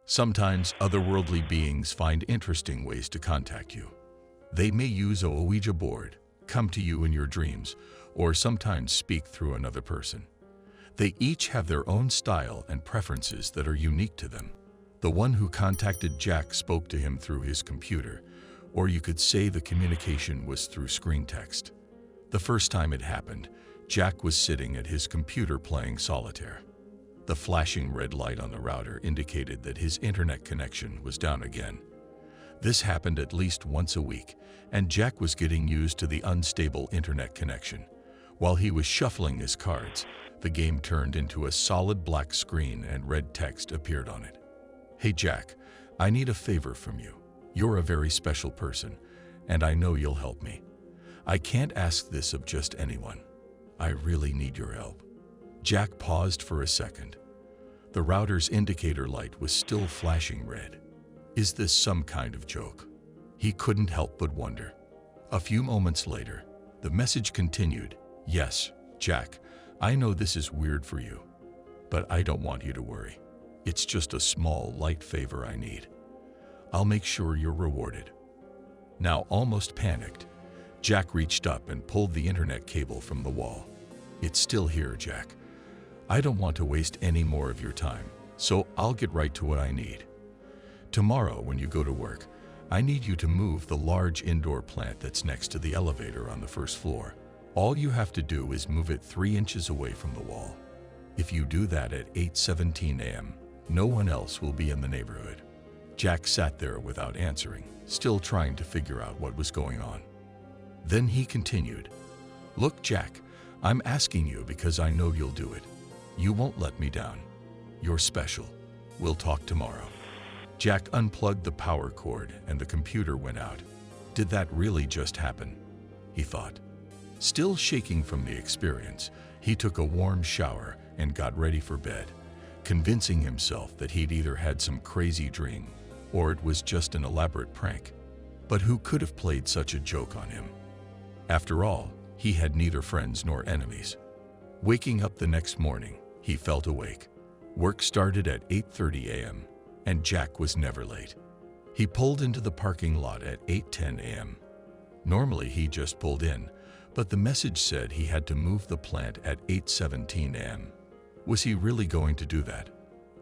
Sometimes otherworldly beings find interesting ways to contact you. They may use a Ouija board, come to you in your dreams, or sometimes speak through another person. They each have their own style and preferences that are unique to them. The one who contacted Jack spoke to him through his computer, or you could say the communication was through screen text. The first time it happened, Jack was sitting at his computer playing solitaire. The flashing red light on the router indicated that his internet connection was down again. This happened at least once a week, and Jack was getting used to the unstable internet connection. While he was shuffling his cards, the game turned into a solid black screen and red text appeared on it. "Hey Jack, I need a favor from you. You're a very special person, and I know you'll help me. I can't ask this of just anyone. I really need your help." Jack paused for a second. The router's indicator light was still flashing red. Is this some kind of joke? He couldn't help but wonder. A few moments later, the message continued. "Yes, Jack, I know this is weird for you, but I don't want you to worry. It's just a small, light favor I need. I'll make sure you're rewarded." Now almost panicked, Jack reached up and pulled the internet cable from the wall. "It's still here, Jack. I don't want to waste any more of your time, so I'll get right to what I need. Tomorrow, when you go to work, I need you to move the large indoor plant that's next to the elevator on the first floor. All you have to do is move it 3 inches away from the wall. If you do that at 8:17 a.m., no one else will be in the neighborhood." Jack sat there without answering, still trying to figure out what was going on. Then he continued, "Look, Jack, I'm asking you because I know you'll do it. You won't let me down. You're special. We'll talk tomorrow." Jack unplugged the power cord and the computer went out. Did that really just happen? He thought. Still shaking from the experience, he took a warm shower and got ready for bed, convincing himself that he'd either had some crazy dream or it was just an elaborate prank. But who could have played such a joke on him? After all, he had neither friends nor enemies. Waking up the next morning, he felt awake. Work started at 8:30 a.m., and Jack was never late. He pulled into the parking lot at 8:10 a.m. Normally, he just pulled in, but the message said he had to move the plant at 8:17 a.m. Was he really going to do that?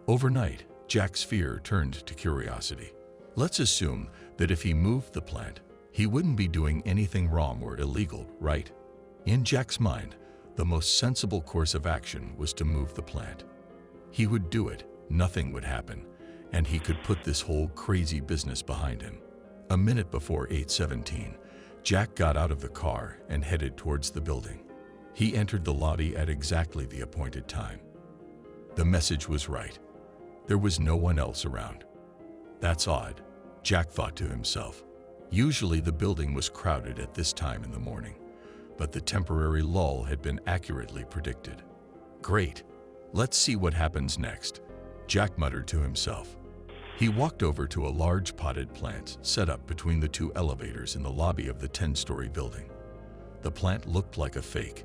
Overnight, Jack's fear turned to curiosity. Let's assume that if he moved the plant, he wouldn't be doing anything wrong or illegal, right? In Jack's mind, the most sensible course of action was to move the plant. He would do it, nothing would happen, and he could put this whole crazy business behind him. A minute before 8:17, Jack got out of the car and headed towards the building. He entered the lobby at exactly the appointed time. The message was right. There was no one else around. That's odd, Jack thought to himself. Usually the building was crowded at this time in the morning, but the temporary lull had been accurately predicted. Great, let's see what happens next, Jack muttered to himself. He walked over to a large potted plant set up between the 2 elevators in the lobby of the 10-story building. The plant looked like a fake,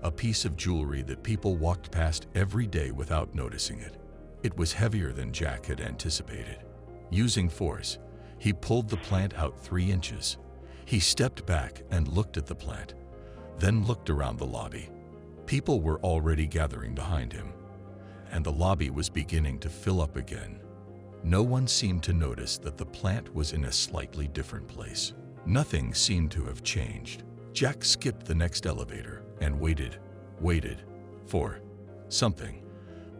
a piece of jewelry that people walked past every day without noticing it. It was heavier than Jack had anticipated. Using force, he pulled the plant out 3 inches. He stepped back and looked at the plant, then looked around the lobby. People were already gathering behind him, and the lobby was beginning to fill up again. No one seemed to notice that the plant was in a slightly different place. Nothing seemed to have changed. Jack skipped the next elevator and waited for something,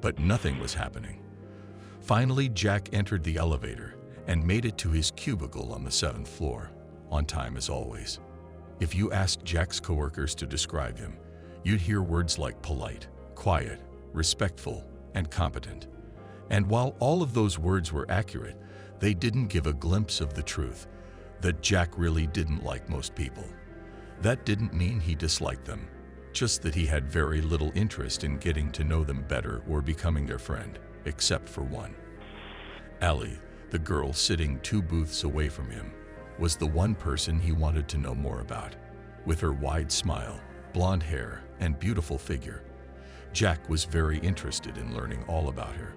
but nothing was happening. Finally, Jack entered the elevator and made it to his cubicle on the 7th floor, on time as always. If you asked Jack's coworkers to describe him, you'd hear words like polite, quiet, respectful, and competent. And while all of those words were accurate, they didn't give a glimpse of the truth, that Jack really didn't like most people. That didn't mean he disliked them, just that he had very little interest in getting to know them better or becoming their friend, except for one. Allie, the girl sitting 2 booths away from him, was the one person he wanted to know more about. With her wide smile, blonde hair, and beautiful figure, Jack was very interested in learning all about her.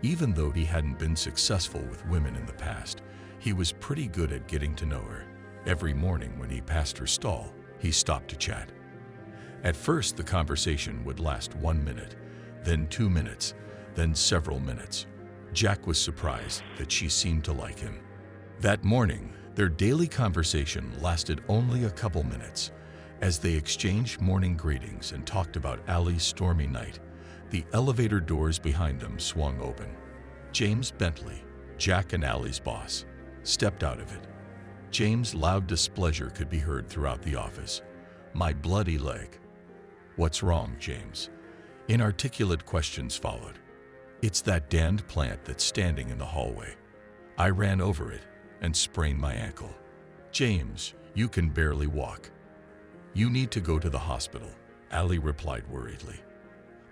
Even though he hadn't been successful with women in the past, he was pretty good at getting to know her. Every morning when he passed her stall, he stopped to chat. At first, the conversation would last 1 minute, then 2 minutes, then several minutes. Jack was surprised that she seemed to like him. That morning, their daily conversation lasted only a couple minutes. As they exchanged morning greetings and talked about Allie's stormy night, the elevator doors behind them swung open. James Bentley, Jack and Allie's boss, stepped out of it. James' loud displeasure could be heard throughout the office. "My bloody leg." "What's wrong, James?" Inarticulate questions followed. "It's that damned plant that's standing in the hallway. I ran over it and sprained my ankle." "James, you can barely walk. You need to go to the hospital," Allie replied worriedly.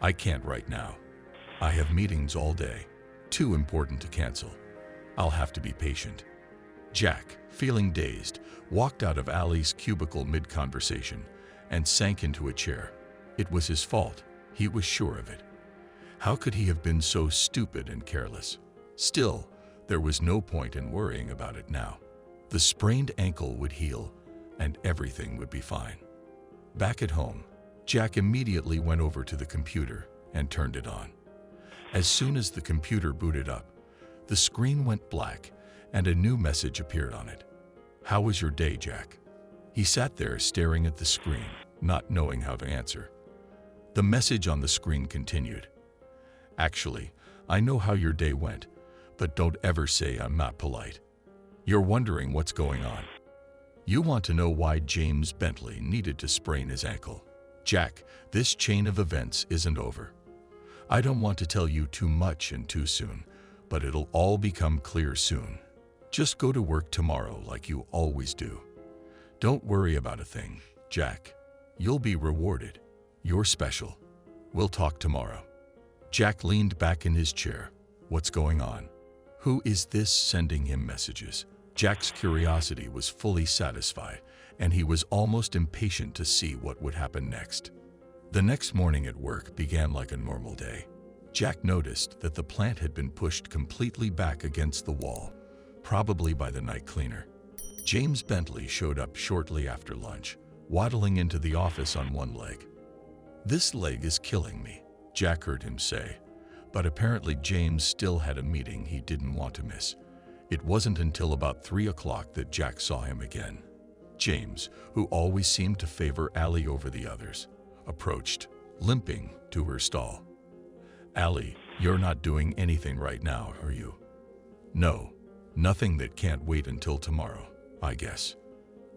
"I can't right now. I have meetings all day, too important to cancel. I'll have to be patient." Jack, feeling dazed, walked out of Allie's cubicle mid-conversation and sank into a chair. It was his fault. He was sure of it. How could he have been so stupid and careless? Still, there was no point in worrying about it now. The sprained ankle would heal, and everything would be fine. Back at home, Jack immediately went over to the computer and turned it on. As soon as the computer booted up, the screen went black and a new message appeared on it. "How was your day, Jack?" He sat there staring at the screen, not knowing how to answer. The message on the screen continued. "Actually, I know how your day went, but don't ever say I'm not polite. You're wondering what's going on. You want to know why James Bentley needed to sprain his ankle. Jack, this chain of events isn't over. I don't want to tell you too much and too soon, but it'll all become clear soon. Just go to work tomorrow like you always do. Don't worry about a thing, Jack. You'll be rewarded. You're special. We'll talk tomorrow." Jack leaned back in his chair. What's going on? Who is this sending him messages? Jack's curiosity was fully satisfied, and he was almost impatient to see what would happen next. The next morning at work began like a normal day. Jack noticed that the plant had been pushed completely back against the wall, probably by the night cleaner. James Bentley showed up shortly after lunch, waddling into the office on one leg. "This leg is killing me," Jack heard him say, but apparently James still had a meeting he didn't want to miss. It wasn't until about 3 o'clock that Jack saw him again. James, who always seemed to favor Allie over the others, approached, limping, to her stall. "Allie, you're not doing anything right now, are you?" "No, nothing that can't wait until tomorrow, I guess."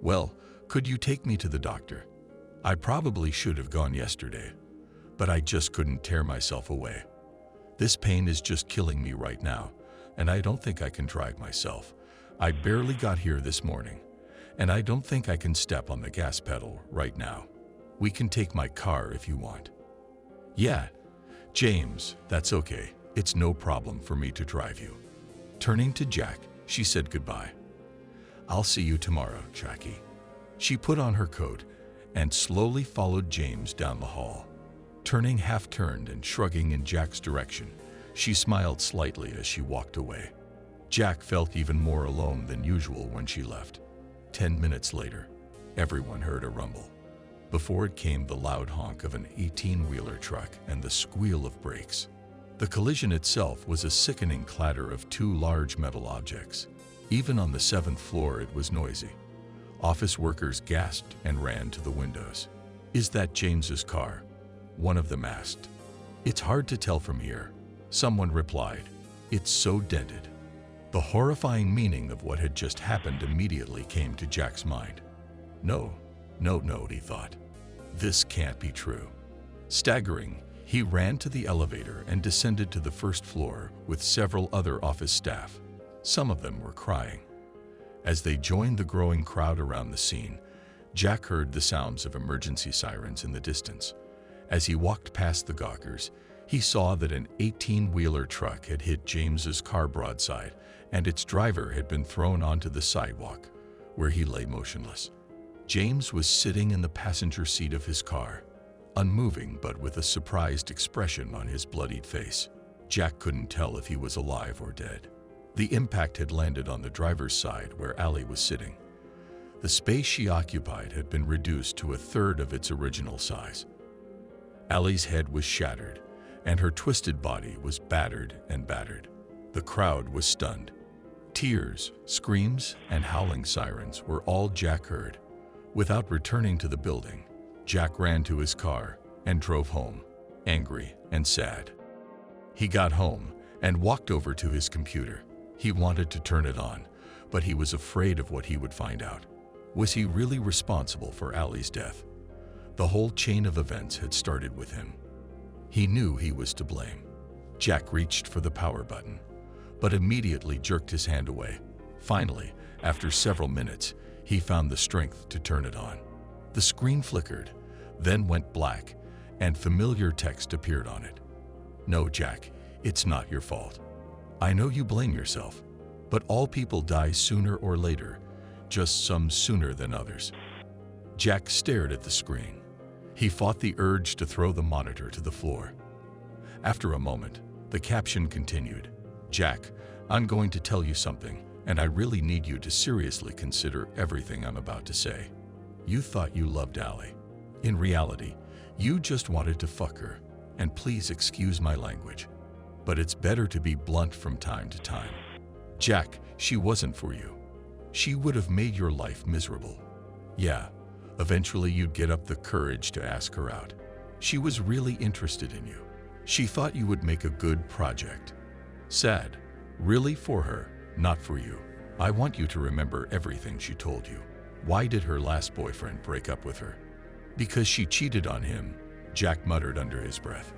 "Well, could you take me to the doctor? I probably should have gone yesterday, but I just couldn't tear myself away. This pain is just killing me right now, and I don't think I can drive myself. I barely got here this morning, and I don't think I can step on the gas pedal right now. We can take my car if you want." "Yeah, James, that's okay. It's no problem for me to drive you." Turning to Jack, she said goodbye. "I'll see you tomorrow, Jackie." She put on her coat and slowly followed James down the hall. Turning half-turned and shrugging in Jack's direction, she smiled slightly as she walked away. Jack felt even more alone than usual when she left. 10 minutes later, everyone heard a rumble. Before it came the loud honk of an 18-wheeler truck and the squeal of brakes. The collision itself was a sickening clatter of two large metal objects. Even on the 7th floor it was noisy. Office workers gasped and ran to the windows. "Is that James's car?" one of them asked. "It's hard to tell from here," someone replied. "It's so dented." The horrifying meaning of what had just happened immediately came to Jack's mind. No, he thought. This can't be true. Staggering, he ran to the elevator and descended to the 1st floor with several other office staff. Some of them were crying. As they joined the growing crowd around the scene, Jack heard the sounds of emergency sirens in the distance. As he walked past the gawkers, he saw that an 18-wheeler truck had hit James's car broadside, and its driver had been thrown onto the sidewalk, where he lay motionless. James was sitting in the passenger seat of his car, unmoving but with a surprised expression on his bloodied face. Jack couldn't tell if he was alive or dead. The impact had landed on the driver's side where Allie was sitting. The space she occupied had been reduced to a third of its original size. Allie's head was shattered, and her twisted body was battered and battered. The crowd was stunned. Tears, screams, and howling sirens were all Jack heard. Without returning to the building, Jack ran to his car and drove home, angry and sad. He got home and walked over to his computer. He wanted to turn it on, but he was afraid of what he would find out. Was he really responsible for Allie's death? The whole chain of events had started with him. He knew he was to blame. Jack reached for the power button, but immediately jerked his hand away. Finally, after several minutes, he found the strength to turn it on. The screen flickered, then went black, and familiar text appeared on it. "No, Jack, it's not your fault. I know you blame yourself, but all people die sooner or later, just some sooner than others." Jack stared at the screen. He fought the urge to throw the monitor to the floor. After a moment, the caption continued, "Jack, I'm going to tell you something, and I really need you to seriously consider everything I'm about to say. You thought you loved Allie. In reality, you just wanted to fuck her, and please excuse my language, but it's better to be blunt from time to time. Jack, she wasn't for you. She would have made your life miserable. Yeah, eventually you'd get up the courage to ask her out. She was really interested in you. She thought you would make a good project. Sad, really for her, not for you. I want you to remember everything she told you. Why did her last boyfriend break up with her? Because she cheated on him," Jack muttered under his breath.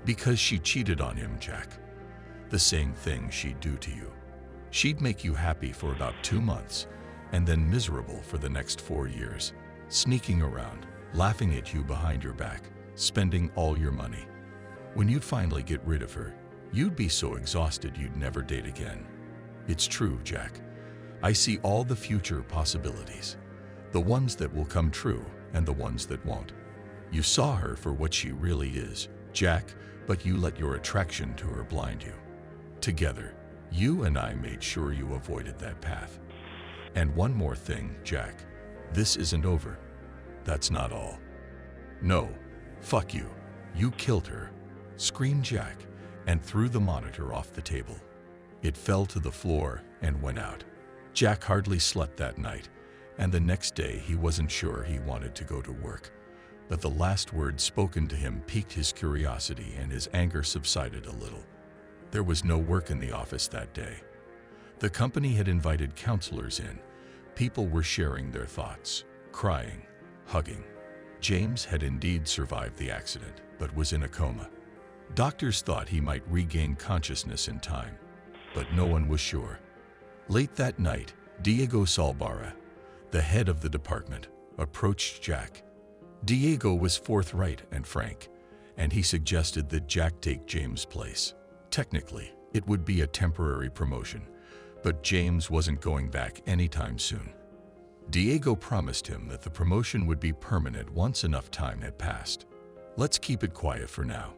"Because she cheated on him, Jack. The same thing she'd do to you. She'd make you happy for about 2 months, and then miserable for the next 4 years, sneaking around, laughing at you behind your back, spending all your money. When you'd finally get rid of her, you'd be so exhausted you'd never date again. It's true, Jack. I see all the future possibilities, the ones that will come true and the ones that won't. You saw her for what she really is, Jack, but you let your attraction to her blind you. Together, you and I made sure you avoided that path. And one more thing, Jack. This isn't over. That's not all. No, fuck you. You killed her," screamed Jack and threw the monitor off the table. It fell to the floor and went out. Jack hardly slept that night, and the next day he wasn't sure he wanted to go to work. But the last words spoken to him piqued his curiosity and his anger subsided a little. There was no work in the office that day. The company had invited counselors in. People were sharing their thoughts, crying, hugging. James had indeed survived the accident, but was in a coma. Doctors thought he might regain consciousness in time, but no one was sure. Late that night, Diego Salbarra, the head of the department, approached Jack. Diego was forthright and frank, and he suggested that Jack take James' place. Technically, it would be a temporary promotion, but James wasn't going back anytime soon. Diego promised him that the promotion would be permanent once enough time had passed. "Let's keep it quiet for now,"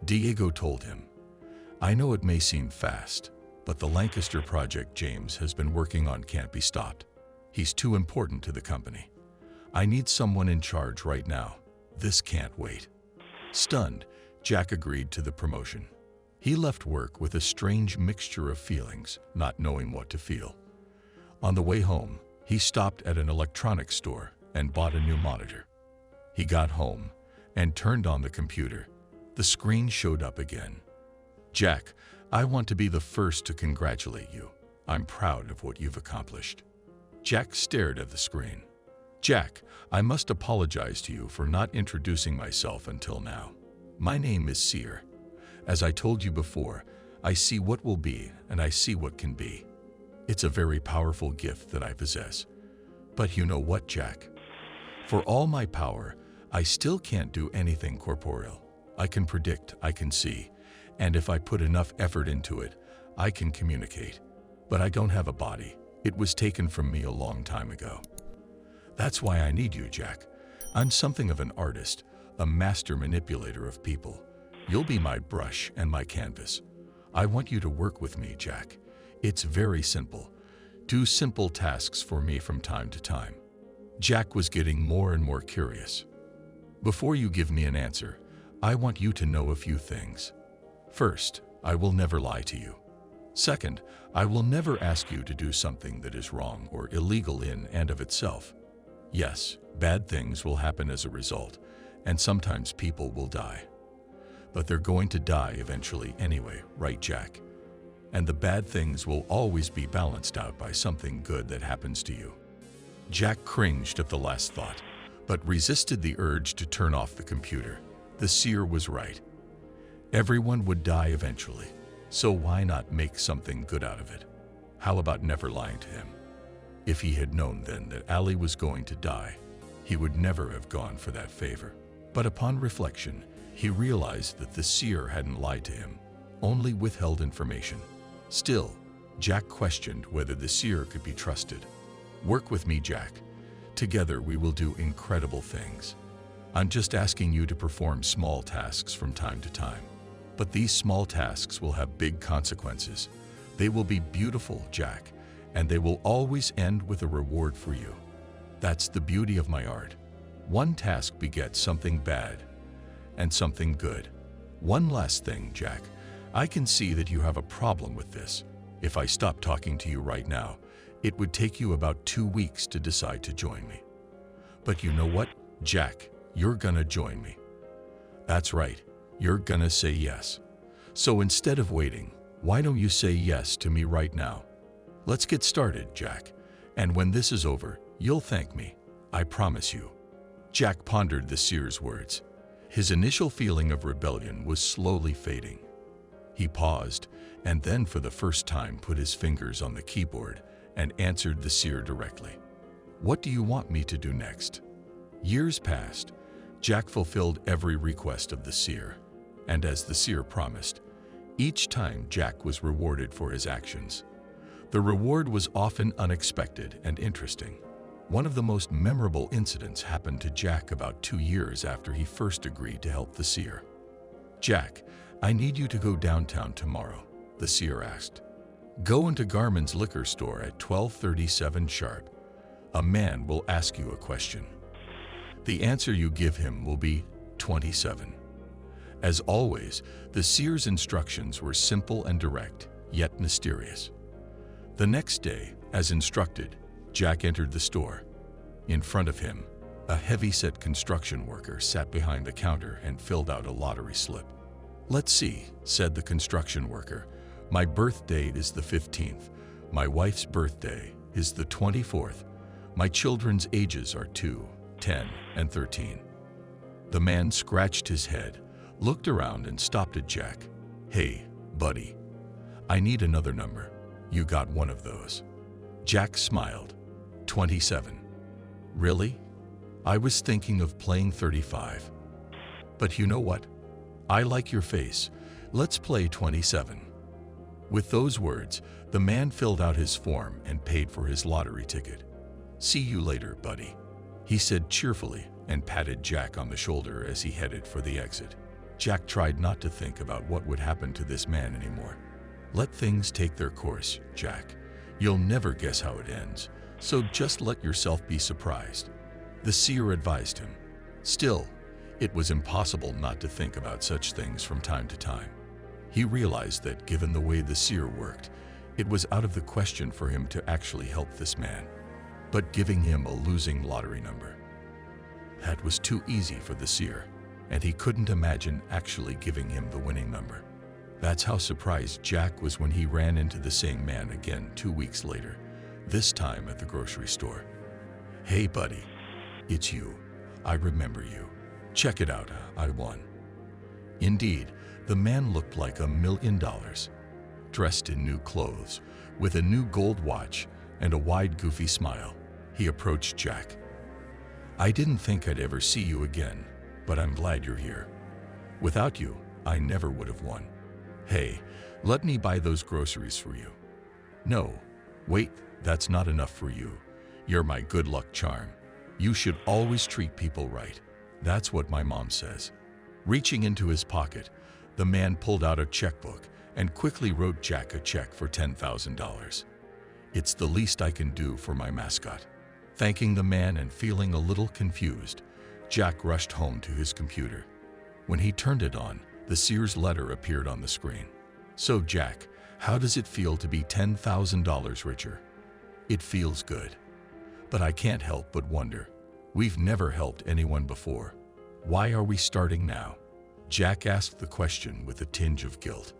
Diego told him. "I know it may seem fast, but the Lancaster project James has been working on can't be stopped. He's too important to the company. I need someone in charge right now. This can't wait." Stunned, Jack agreed to the promotion. He left work with a strange mixture of feelings, not knowing what to feel. On the way home, he stopped at an electronics store and bought a new monitor. He got home and turned on the computer. The screen showed up again. "Jack, I want to be the first to congratulate you. I'm proud of what you've accomplished." Jack stared at the screen. "Jack, I must apologize to you for not introducing myself until now. My name is Seer. As I told you before, I see what will be and I see what can be. It's a very powerful gift that I possess. But you know what, Jack? For all my power, I still can't do anything corporeal. I can predict, I can see, and if I put enough effort into it, I can communicate. But I don't have a body. It was taken from me a long time ago. That's why I need you, Jack. I'm something of an artist, a master manipulator of people. You'll be my brush and my canvas. I want you to work with me, Jack. It's very simple. Do simple tasks for me from time to time. Jack was getting more and more curious. Before you give me an answer, I want you to know a few things. First, I will never lie to you. Second, I will never ask you to do something that is wrong or illegal in and of itself. Yes, bad things will happen as a result, and sometimes people will die. But they're going to die eventually anyway, right, Jack? And the bad things will always be balanced out by something good that happens to you. Jack cringed at the last thought, but resisted the urge to turn off the computer. The seer was right. Everyone would die eventually, so why not make something good out of it? How about never lying to him? If he had known then that Ali was going to die, he would never have gone for that favor. But upon reflection, he realized that the seer hadn't lied to him, only withheld information. Still, Jack questioned whether the seer could be trusted. Work with me, Jack. Together we will do incredible things. I'm just asking you to perform small tasks from time to time. But these small tasks will have big consequences. They will be beautiful, Jack, and they will always end with a reward for you. That's the beauty of my art. One task begets something bad and something good. One last thing, Jack. I can see that you have a problem with this. If I stop talking to you right now, it would take you about 2 weeks to decide to join me. But you know what, Jack? You're gonna join me. That's right. You're gonna say yes. So instead of waiting, why don't you say yes to me right now? Let's get started, Jack. And when this is over, you'll thank me. I promise you. Jack pondered the seer's words. His initial feeling of rebellion was slowly fading. He paused, and then for the first time put his fingers on the keyboard and answered the seer directly. What do you want me to do next? Years passed. Jack fulfilled every request of the seer, and as the seer promised, each time Jack was rewarded for his actions. The reward was often unexpected and interesting. One of the most memorable incidents happened to Jack about 2 years after he first agreed to help the seer. Jack, I need you to go downtown tomorrow, the seer asked. Go into Garman's liquor store at 12:37 sharp. A man will ask you a question. The answer you give him will be 27. As always, the seer's instructions were simple and direct, yet mysterious. The next day, as instructed, Jack entered the store. In front of him, a heavy-set construction worker sat behind the counter and filled out a lottery slip. Let's see, said the construction worker. My birth date is the 15th. My wife's birthday is the 24th. My children's ages are 2, 10, and 13. The man scratched his head, looked around and stopped at Jack. Hey, buddy, I need another number. You got one of those. Jack smiled. 27. Really? I was thinking of playing 35. But you know what? I like your face. Let's play 27. With those words, the man filled out his form and paid for his lottery ticket. See you later, buddy, he said cheerfully and patted Jack on the shoulder as he headed for the exit. Jack tried not to think about what would happen to this man anymore. Let things take their course, Jack. You'll never guess how it ends, so just let yourself be surprised, the seer advised him. Still, it was impossible not to think about such things from time to time. He realized that given the way the seer worked, it was out of the question for him to actually help this man. But giving him a losing lottery number, that was too easy for the seer, and he couldn't imagine actually giving him the winning number. That's how surprised Jack was when he ran into the same man again 2 weeks later, this time at the grocery store. Hey buddy, it's you. I remember you. Check it out, I won. Indeed, the man looked like $1 million, dressed in new clothes, with a new gold watch and a wide, goofy smile. He approached Jack. I didn't think I'd ever see you again, but I'm glad you're here. Without you, I never would have won. Hey, let me buy those groceries for you. No, wait, that's not enough for you. You're my good luck charm. You should always treat people right. That's what my mom says. Reaching into his pocket, the man pulled out a checkbook and quickly wrote Jack a check for $10,000. "It's the least I can do for my mascot." Thanking the man and feeling a little confused, Jack rushed home to his computer. When he turned it on, the Sears letter appeared on the screen. "So Jack, how does it feel to be $10,000 richer?" "It feels good. But I can't help but wonder. We've never helped anyone before. Why are we starting now?" Jack asked the question with a tinge of guilt.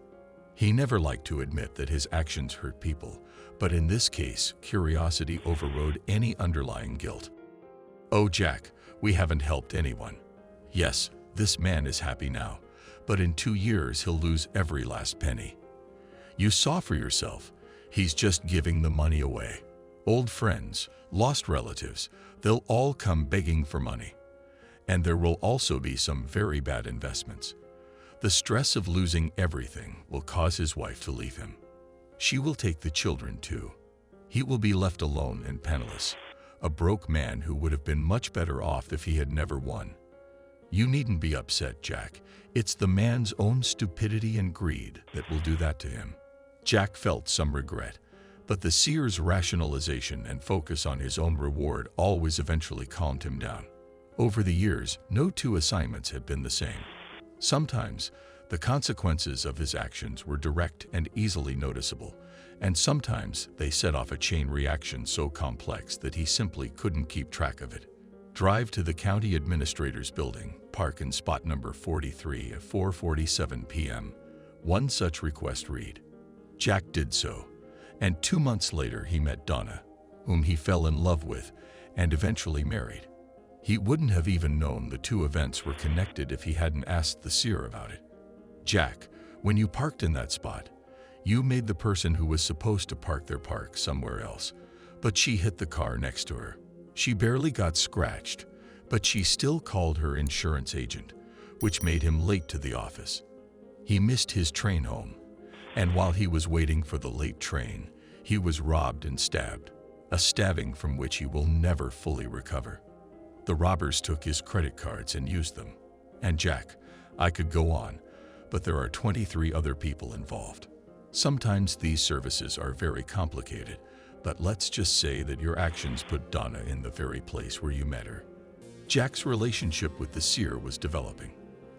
He never liked to admit that his actions hurt people, but in this case, curiosity overrode any underlying guilt. "Oh, Jack, we haven't helped anyone. Yes, this man is happy now, but in 2 years he'll lose every last penny. You saw for yourself, he's just giving the money away. Old friends, lost relatives, they'll all come begging for money. And there will also be some very bad investments. The stress of losing everything will cause his wife to leave him. She will take the children too. He will be left alone and penniless, a broke man who would have been much better off if he had never won. You needn't be upset, Jack. It's the man's own stupidity and greed that will do that to him." Jack felt some regret, but the seer's rationalization and focus on his own reward always eventually calmed him down. Over the years, no two assignments had been the same. Sometimes, the consequences of his actions were direct and easily noticeable, and sometimes they set off a chain reaction so complex that he simply couldn't keep track of it. Drive to the county administrator's building, park in spot number 43 at 4:47 p.m. One such request read. Jack did so, and 2 months later he met Donna, whom he fell in love with and eventually married. He wouldn't have even known the two events were connected if he hadn't asked the seer about it. "Jack, when you parked in that spot, you made the person who was supposed to park their park somewhere else, but she hit the car next to her. She barely got scratched, but she still called her insurance agent, which made him late to the office. He missed his train home, and while he was waiting for the late train, he was robbed and stabbed, a stabbing from which he will never fully recover. The robbers took his credit cards and used them. And Jack, I could go on, but there are 23 other people involved. Sometimes these services are very complicated, but let's just say that your actions put Donna in the very place where you met her." Jack's relationship with the seer was developing.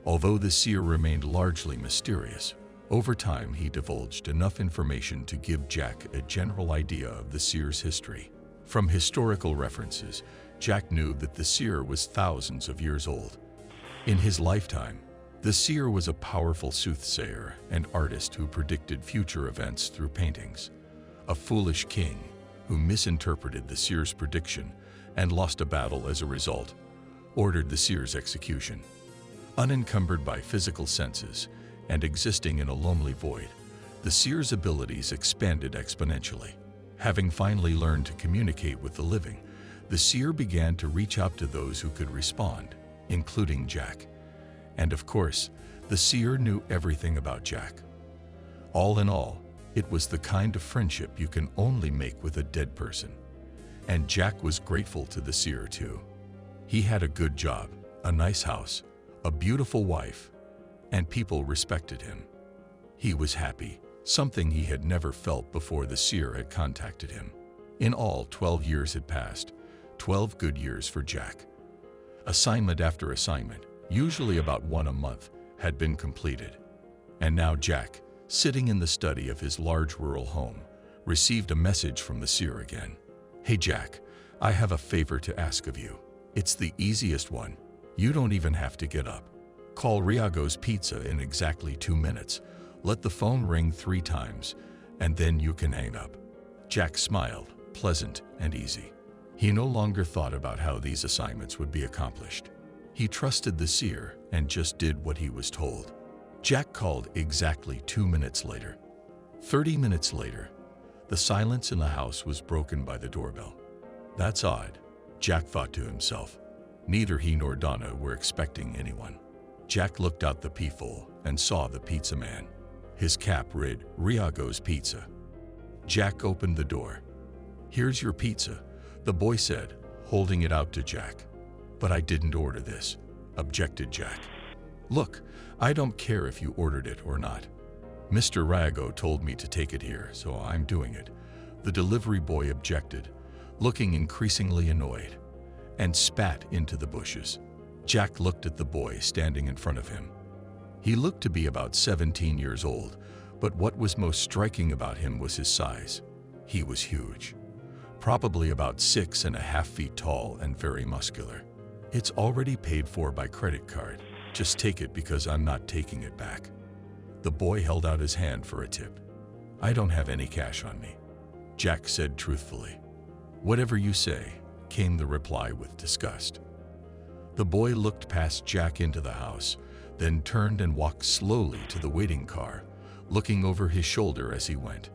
Although the seer remained largely mysterious, over time he divulged enough information to give Jack a general idea of the seer's history. From historical references, Jack knew that the seer was thousands of years old. In his lifetime, the seer was a powerful soothsayer and artist who predicted future events through paintings. A foolish king who misinterpreted the seer's prediction and lost a battle as a result, ordered the seer's execution. Unencumbered by physical senses and existing in a lonely void, the seer's abilities expanded exponentially. Having finally learned to communicate with the living, the seer began to reach out to those who could respond, including Jack. And of course, the seer knew everything about Jack. All in all, it was the kind of friendship you can only make with a dead person. And Jack was grateful to the seer too. He had a good job, a nice house, a beautiful wife, and people respected him. He was happy, something he had never felt before the seer had contacted him. In all, 12 years had passed, 12 good years for Jack. Assignment after assignment, usually about one a month, had been completed. And now Jack, sitting in the study of his large rural home, received a message from the seer again. "Hey Jack, I have a favor to ask of you. It's the easiest one. You don't even have to get up. Call Riago's Pizza in exactly 2 minutes. Let the phone ring 3 times, and then you can hang up." Jack smiled, pleasant and easy. He no longer thought about how these assignments would be accomplished. He trusted the seer and just did what he was told. Jack called exactly 2 minutes later. 30 minutes later, the silence in the house was broken by the doorbell. That's odd, Jack thought to himself. Neither he nor Donna were expecting anyone. Jack looked out the peephole and saw the pizza man. His cap read, "Riago's Pizza." Jack opened the door. "Here's your pizza," the boy said, holding it out to Jack. "But I didn't order this," objected Jack. "Look, I don't care if you ordered it or not. Mr. Rago told me to take it here, so I'm doing it. The delivery boy objected, looking increasingly annoyed, and spat into the bushes. Jack looked at the boy standing in front of him. He looked to be about 17 years old, but what was most striking about him was his size. He was huge, probably about 6.5 feet tall and very muscular. It's already paid for by credit card. Just take it because I'm not taking it back. The boy held out his hand for a tip. I don't have any cash on me, Jack said truthfully. Whatever you say, came the reply with disgust. The boy looked past Jack into the house, then turned and walked slowly to the waiting car, looking over his shoulder as he went.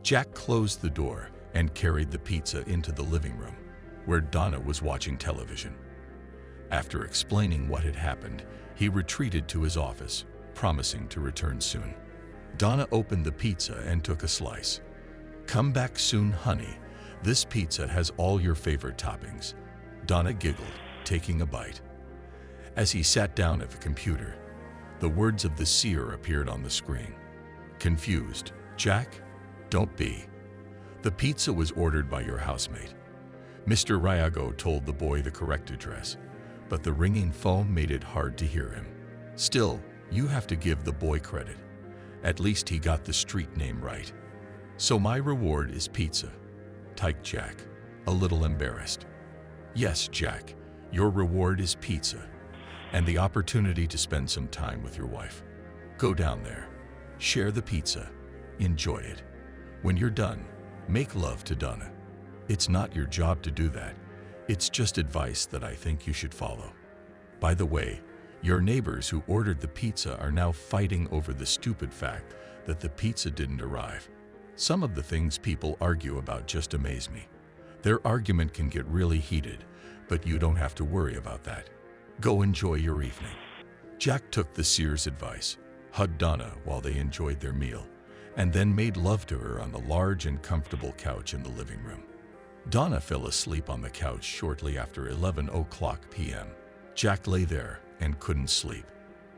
Jack closed the door and carried the pizza into the living room, where Donna was watching television. After explaining what had happened, he retreated to his office, promising to return soon. Donna opened the pizza and took a slice. Come back soon, honey. This pizza has all your favorite toppings. Donna giggled, taking a bite. As he sat down at the computer, the words of the seer appeared on the screen. Confused, Jack? Don't be. The pizza was ordered by your housemate. Mr. Rago told the boy the correct address, but the ringing phone made it hard to hear him. Still, you have to give the boy credit. At least he got the street name right. So my reward is pizza, typed Jack, a little embarrassed. Yes, Jack, your reward is pizza, and the opportunity to spend some time with your wife. Go down there, share the pizza, enjoy it. When you're done, make love to Donna. It's not your job to do that. It's just advice that I think you should follow. By the way, your neighbors who ordered the pizza are now fighting over the stupid fact that the pizza didn't arrive. Some of the things people argue about just amaze me. Their argument can get really heated, but you don't have to worry about that. Go enjoy your evening. Jack took the seer's advice, hugged Donna while they enjoyed their meal, and then made love to her on the large and comfortable couch in the living room. Donna fell asleep on the couch shortly after 11:00 p.m. Jack lay there and couldn't sleep.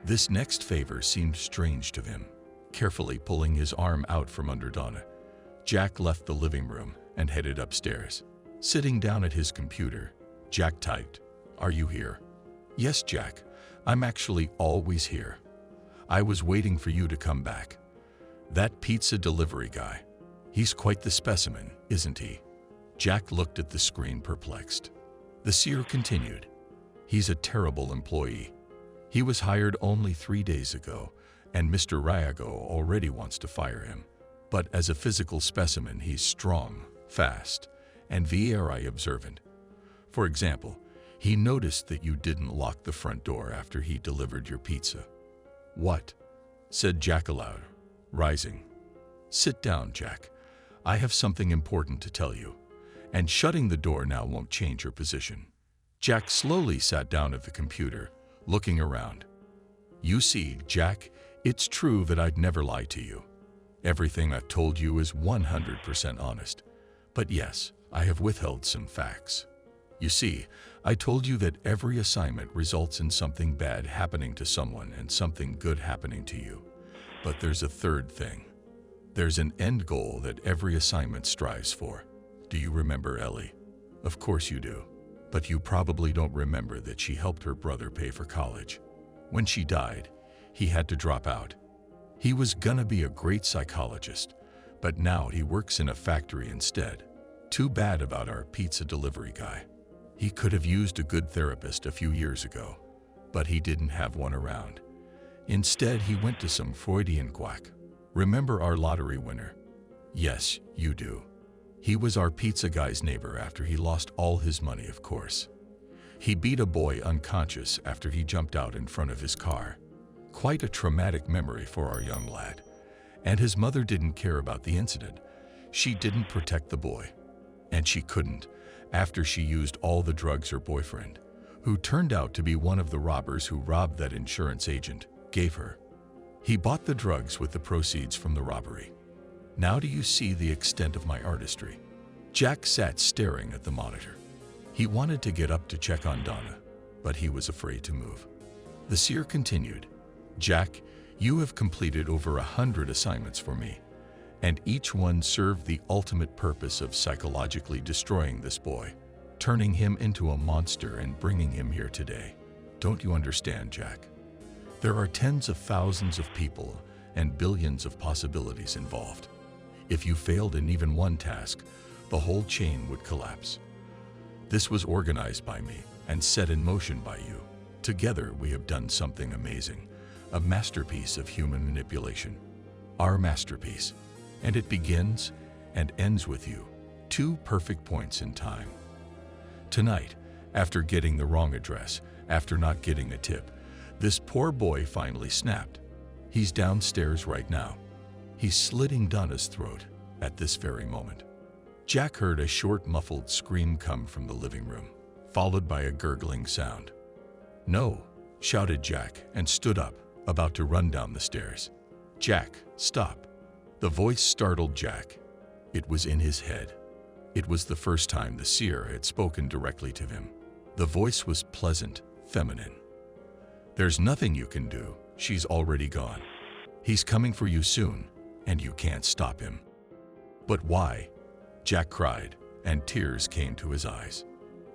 This next favor seemed strange to him. Carefully pulling his arm out from under Donna, Jack left the living room and headed upstairs. Sitting down at his computer, Jack typed, "Are you here?" "Yes, Jack. I'm actually always here. I was waiting for you to come back. That pizza delivery guy. He's quite the specimen, isn't he?" Jack looked at the screen perplexed. The seer continued, "He's a terrible employee. He was hired only 3 days ago, and Mr. Rago already wants to fire him. But as a physical specimen, he's strong, fast, and very observant. For example, he noticed that you didn't lock the front door after he delivered your pizza." "What?" said Jack aloud, rising. "Sit down, Jack. I have something important to tell you, and shutting the door now won't change your position." Jack slowly sat down at the computer, looking around. "You see, Jack, it's true that I'd never lie to you. Everything I've told you is 100% honest. But yes, I have withheld some facts. You see, I told you that every assignment results in something bad happening to someone and something good happening to you. But there's a third thing. There's an end goal that every assignment strives for. Do you remember Ellie? Of course you do. But you probably don't remember that she helped her brother pay for college. When she died, he had to drop out. He was gonna be a great psychologist, but now he works in a factory instead. Too bad about our pizza delivery guy. He could have used a good therapist a few years ago, but he didn't have one around. Instead, he went to some Freudian quack. Remember our lottery winner? Yes, you do. He was our pizza guy's neighbor after he lost all his money, of course. He beat a boy unconscious after he jumped out in front of his car. Quite a traumatic memory for our young lad. And his mother didn't care about the incident. She didn't protect the boy. And she couldn't, after she used all the drugs her boyfriend, who turned out to be one of the robbers who robbed that insurance agent, gave her. He bought the drugs with the proceeds from the robbery. Now do you see the extent of my artistry?" Jack sat staring at the monitor. He wanted to get up to check on Donna, but he was afraid to move. The seer continued, "Jack, You have completed over 100 assignments for me, and each one served the ultimate purpose of psychologically destroying this boy, turning him into a monster and bringing him here today. Don't you understand, Jack? There are tens of thousands of people and billions of possibilities involved. If you failed in even one task, the whole chain would collapse. This was organized by me and set in motion by you. Together, we have done something amazing, a masterpiece of human manipulation. Our masterpiece. And it begins and ends with you, 2 perfect points in time. Tonight, after getting the wrong address, after not getting a tip, this poor boy finally snapped. He's downstairs right now. He's slitting Donna's throat at this very moment. Jack heard a short, muffled scream come from the living room, followed by a gurgling sound. "No," shouted Jack and stood up, about to run down the stairs. "Jack, stop." The voice startled Jack. It was in his head. It was the first time the seer had spoken directly to him. The voice was pleasant, feminine. "There's nothing you can do. She's already gone. He's coming for you soon, and you can't stop him." "But why?" Jack cried, and tears came to his eyes.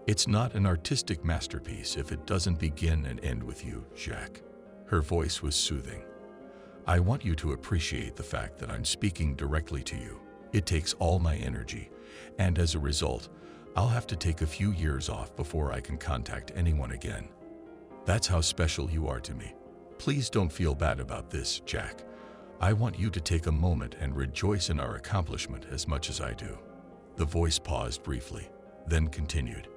"It's not an artistic masterpiece if it doesn't begin and end with you, Jack." Her voice was soothing. "I want you to appreciate the fact that I'm speaking directly to you. It takes all my energy, and as a result, I'll have to take a few years off before I can contact anyone again. That's how special you are to me. Please don't feel bad about this, Jack. I want you to take a moment and rejoice in our accomplishment as much as I do." The voice paused briefly, then continued.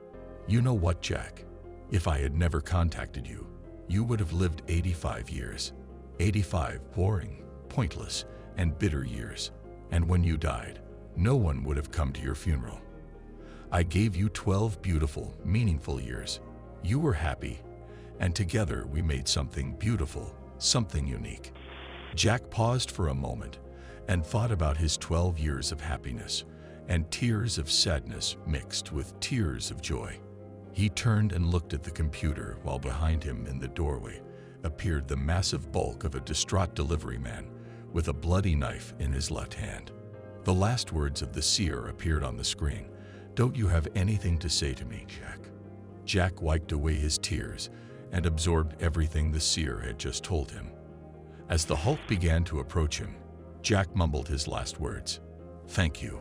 "You know what, Jack? If I had never contacted you, you would have lived 85 years. 85 boring, pointless, and bitter years. And when you died, no one would have come to your funeral. I gave you 12 beautiful, meaningful years. You were happy, and together we made something beautiful, something unique." Jack paused for a moment and thought about his 12 years of happiness, and tears of sadness mixed with tears of joy. He turned and looked at the computer while behind him in the doorway appeared the massive bulk of a distraught delivery man with a bloody knife in his left hand. The last words of the seer appeared on the screen. "Don't you have anything to say to me, Jack?" Jack wiped away his tears and absorbed everything the seer had just told him. As the Hulk began to approach him, Jack mumbled his last words. "Thank you.